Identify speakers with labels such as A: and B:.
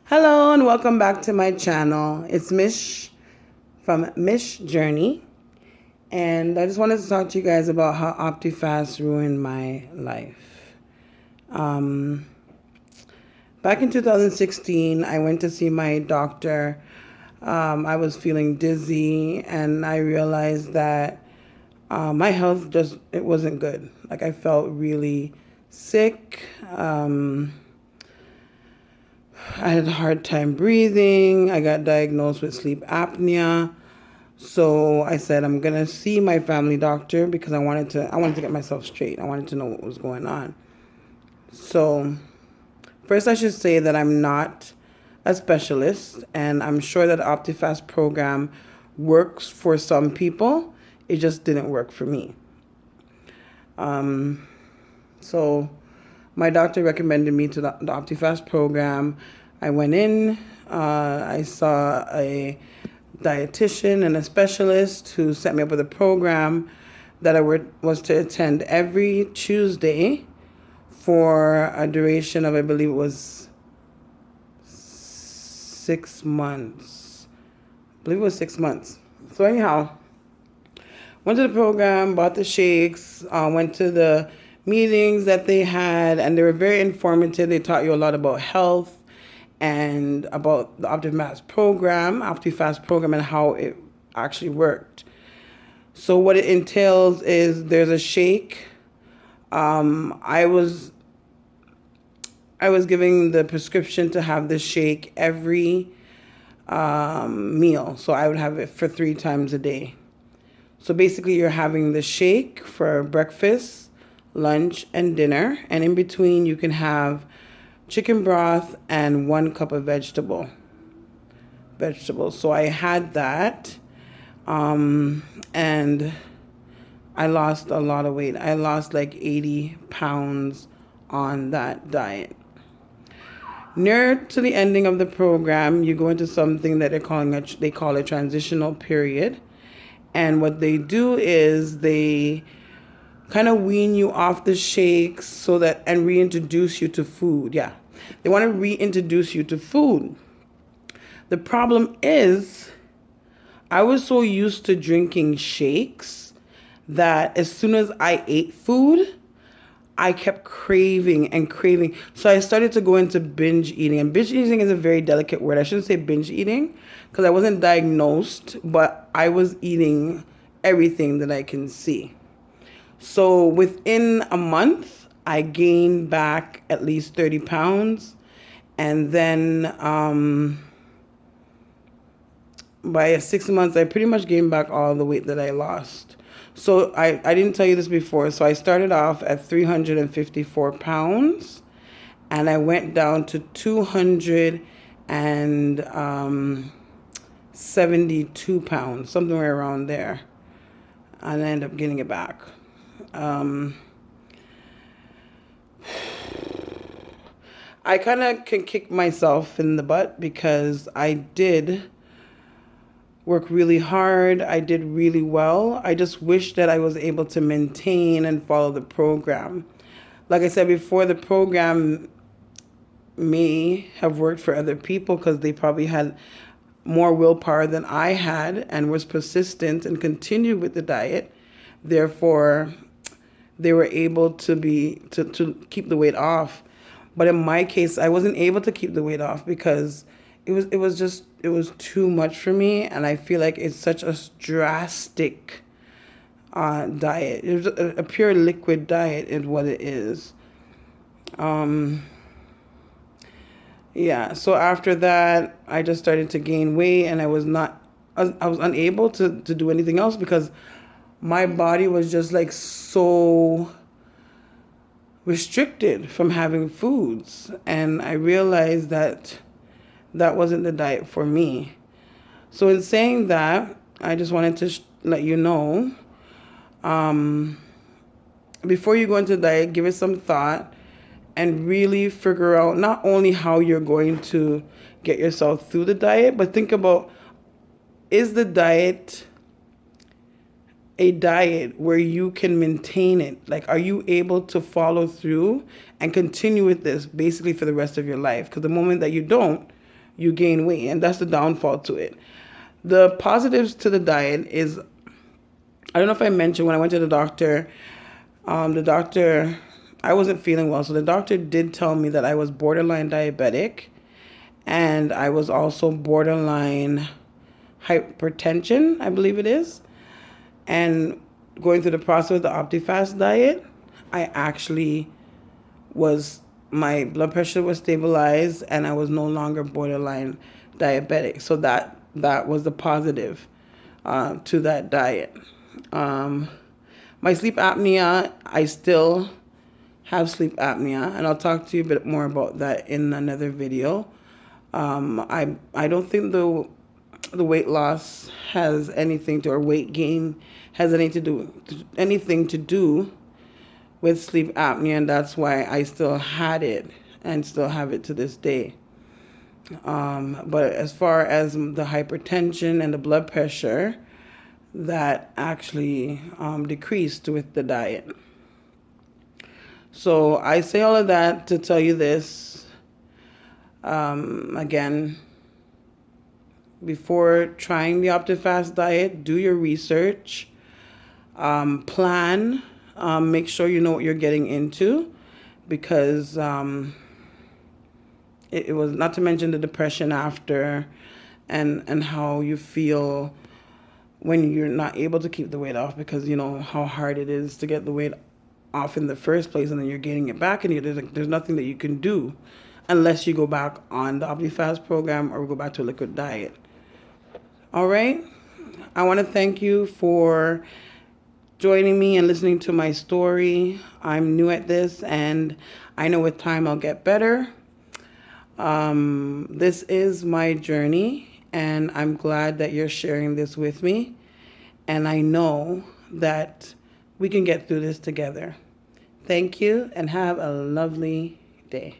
A: Hello and welcome back to my channel. It's Mish from Mish Journey, and I just wanted to talk to you guys about how Optifast ruined my life. Back in 2016, I went to see my doctor. I was feeling dizzy, and I realized that my health it wasn't good. Like, I felt really sick. I had a hard time breathing. I got diagnosed with sleep apnea. So I said I'm gonna see my family doctor because I wanted to get myself straight. I wanted to know what was going on. So first I should say that I'm not a specialist, and I'm sure that the Optifast program works for some people. It just didn't work for me. So my doctor recommended me to the Optifast program. I went in, I saw a dietitian and a specialist who set me up with a program that was to attend every Tuesday for a duration of, I believe it was 6 months. I believe it was 6 months. So anyhow, went to the program, bought the shakes, went to the meetings that they had, and they were very informative. They taught you a lot about health and about the Optifast program, and how it actually worked. So what it entails is there's a shake. I was giving the prescription to have the shake every meal. So I would have it for 3 times a day. So basically you're having the shake for breakfast, lunch, and dinner. And in between you can have chicken broth and 1 cup of vegetables. So I had that, and I lost a lot of weight. I lost like 80 pounds on that diet. Near to the ending of the program, you go into something that they call a transitional period. And what they do is they kind of wean you off the shakes and reintroduce you to food. Yeah, they want to reintroduce you to food. The problem is, I was so used to drinking shakes that as soon as I ate food, I kept craving and craving. So I started to go into binge eating. And binge eating is a very delicate word. I shouldn't say binge eating because I wasn't diagnosed, but I was eating everything that I can see. So within a month, I gained back at least 30 pounds. And then by 6 months, I pretty much gained back all the weight that I lost. So I didn't tell you this before. So I started off at 354 pounds. And I went down to 272 pounds, somewhere around there. And I ended up getting it back. I kind of can kick myself in the butt because I did work really hard. I did really well. I just wish that I was able to maintain and follow the program. Like I said before, the program may have worked for other people because they probably had more willpower than I had and was persistent and continued with the diet. Therefore, they were able to keep the weight off. But in my case, I wasn't able to keep the weight off because it was too much for me, and I feel like it's such a drastic diet. It was a pure liquid diet is what it is. Yeah, so after that, I just started to gain weight, and I was unable to do anything else because my body was just like so restricted from having foods. And I realized that wasn't the diet for me. So in saying that, I just wanted to let you know, before you go into diet, give it some thought and really figure out not only how you're going to get yourself through the diet, but think about, is the diet a diet where you can maintain it? Like, are you able to follow through and continue with this basically for the rest of your life? Because the moment that you don't, you gain weight, and that's the downfall to it. The positives to the diet is, I don't know if I mentioned when I went to the doctor, I wasn't feeling well. So the doctor did tell me that I was borderline diabetic and I was also borderline hypertension, I believe it is. And going through the process of the Optifast diet, I actually my blood pressure was stabilized and I was no longer borderline diabetic. So that was the positive to that diet. My sleep apnea, I still have sleep apnea, and I'll talk to you a bit more about that in another video. I don't think the weight loss has anything to, or weight gain has anything to do with sleep apnea, and that's why I still had it and still have it to this day. But as far as the hypertension and the blood pressure, that actually decreased with the diet. So I say all of that to tell you this. Again, before trying the Optifast diet, do your research, plan, make sure you know what you're getting into, because it was, not to mention the depression after, and how you feel when you're not able to keep the weight off, because you know how hard it is to get the weight off in the first place, and then you're gaining it back, and there's nothing that you can do unless you go back on the Optifast program or go back to a liquid diet. All right, I want to thank you for joining me and listening to my story. I'm new at this, and I know with time I'll get better. This is my journey, and I'm glad that you're sharing this with me. And I know that we can get through this together. Thank you, and have a lovely day.